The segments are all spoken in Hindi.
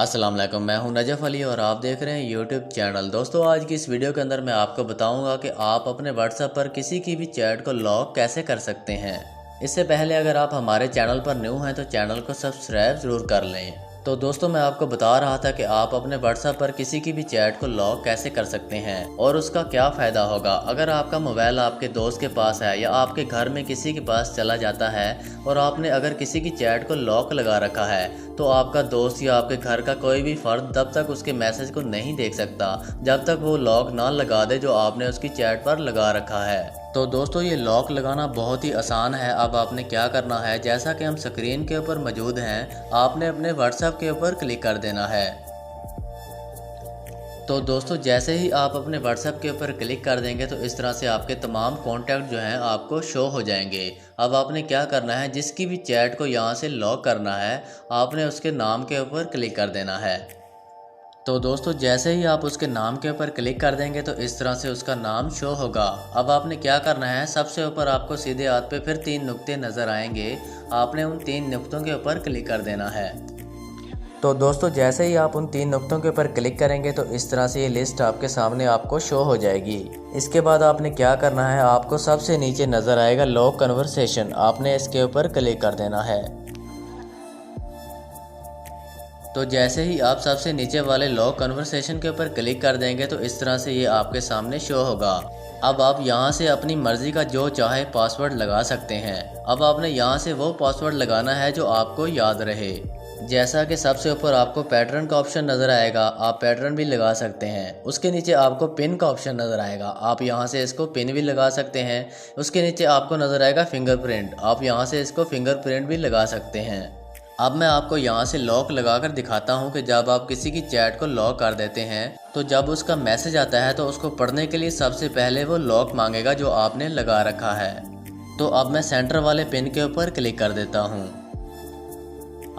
अस्सलाम वालेकुम, मैं हूं नजफ़ अली और आप देख रहे हैं यूट्यूब चैनल। दोस्तों, आज की इस वीडियो के अंदर मैं आपको बताऊंगा कि आप अपने व्हाट्सएप पर किसी की भी चैट को लॉक कैसे कर सकते हैं। इससे पहले अगर आप हमारे चैनल पर न्यू हैं तो चैनल को सब्सक्राइब ज़रूर कर लें। तो दोस्तों, मैं आपको बता रहा था कि आप अपने व्हाट्सएप पर किसी की भी चैट को लॉक कैसे कर सकते हैं और उसका क्या फ़ायदा होगा। अगर आपका मोबाइल आपके दोस्त के पास है या आपके घर में किसी के पास चला जाता है और आपने अगर किसी की चैट को लॉक लगा रखा है तो आपका दोस्त या आपके घर का कोई भी फ़र्द तब तक उसके मैसेज को नहीं देख सकता जब तक वो लॉक ना लगा दे जो आपने उसकी चैट पर लगा रखा है। तो दोस्तों, ये लॉक लगाना बहुत ही आसान है। अब आपने क्या करना है, जैसा कि हम स्क्रीन के ऊपर मौजूद हैं, आपने अपने व्हाट्सएप के ऊपर क्लिक कर देना है। तो दोस्तों, जैसे ही आप अपने व्हाट्सएप के ऊपर क्लिक कर देंगे तो इस तरह से आपके तमाम कॉन्टैक्ट जो हैं आपको शो हो जाएंगे। अब आपने क्या करना है, जिसकी भी चैट को यहाँ से लॉक करना है आपने उसके नाम के ऊपर क्लिक कर देना है। तो दोस्तों, जैसे ही आप उसके नाम के ऊपर क्लिक कर देंगे तो इस तरह से उसका नाम शो होगा। अब आपने क्या करना है, सबसे ऊपर आपको सीधे हाथ पे फिर 3 नुक्ते नज़र आएंगे, आपने उन 3 नुक्तों के ऊपर क्लिक कर देना है। तो दोस्तों, जैसे ही आप उन 3 नुक्तों के ऊपर क्लिक करेंगे तो इस तरह से ये लिस्ट आपके सामने आपको शो हो जाएगी। इसके बाद आपने क्या करना है, आपको सबसे नीचे नज़र आएगा लॉक कन्वर्सेशन, आपने इसके ऊपर क्लिक कर देना है। तो जैसे ही आप सबसे नीचे वाले लॉक कन्वर्सेशन के ऊपर क्लिक कर देंगे तो इस तरह से ये आपके सामने शो होगा। अब आप यहाँ से अपनी मर्ज़ी का जो चाहे पासवर्ड लगा सकते हैं। अब आपने यहाँ से वो पासवर्ड लगाना है जो आपको याद रहे। जैसा कि सबसे ऊपर आपको पैटर्न का ऑप्शन नज़र आएगा, आप पैटर्न भी लगा सकते हैं। उसके नीचे आपको पिन का ऑप्शन नज़र आएगा, आप यहाँ से इसको पिन भी लगा सकते हैं। उसके नीचे आपको नज़र आएगा फिंगरप्रिंट, आप यहाँ से इसको फिंगरप्रिंट भी लगा सकते हैं। अब मैं आपको यहाँ से लॉक लगाकर दिखाता हूँ कि जब आप किसी की चैट को लॉक कर देते हैं तो जब उसका मैसेज आता है तो उसको पढ़ने के लिए सबसे पहले वो लॉक मांगेगा जो आपने लगा रखा है। तो अब मैं सेंटर वाले पिन के ऊपर क्लिक कर देता हूँ।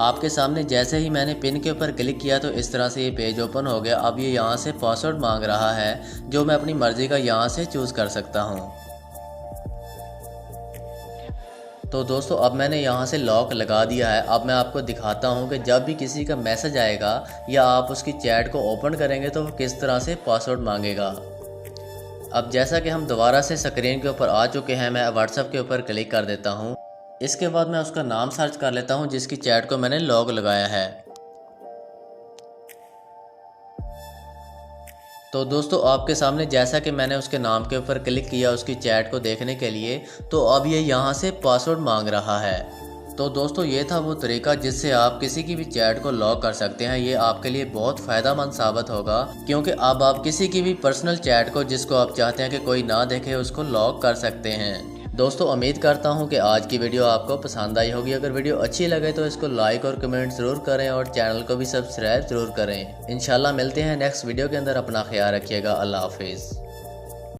आपके सामने जैसे ही मैंने पिन के ऊपर क्लिक किया तो इस तरह से ये पेज ओपन हो गया। अब ये यहाँ से पासवर्ड मांग रहा है जो मैं अपनी मर्ज़ी का यहाँ से चूज़ कर सकता हूँ। तो दोस्तों, अब मैंने यहाँ से लॉक लगा दिया है। अब मैं आपको दिखाता हूँ कि जब भी किसी का मैसेज आएगा या आप उसकी चैट को ओपन करेंगे तो वो किस तरह से पासवर्ड मांगेगा। अब जैसा कि हम दोबारा से स्क्रीन के ऊपर आ चुके हैं, मैं व्हाट्सएप के ऊपर क्लिक कर देता हूँ। इसके बाद मैं उसका नाम सर्च कर लेता हूँ जिसकी चैट को मैंने लॉक लगाया है। तो दोस्तों, आपके सामने जैसा कि मैंने उसके नाम के ऊपर क्लिक किया उसकी चैट को देखने के लिए, तो अब ये यहाँ से पासवर्ड मांग रहा है। तो दोस्तों, ये था वो तरीका जिससे आप किसी की भी चैट को लॉक कर सकते हैं। ये आपके लिए बहुत फ़ायदेमंद साबित होगा क्योंकि अब आप किसी की भी पर्सनल चैट को जिसको आप चाहते हैं कि कोई ना देखे उसको लॉक कर सकते हैं। दोस्तों, उम्मीद करता हूँ कि आज की वीडियो आपको पसंद आई होगी। अगर वीडियो अच्छी लगे तो इसको लाइक और कमेंट ज़रूर करें और चैनल को भी सब्सक्राइब ज़रूर करें। इंशाल्लाह मिलते हैं नेक्स्ट वीडियो के अंदर। अपना ख्याल रखिएगा। अल्लाह हाफिज़।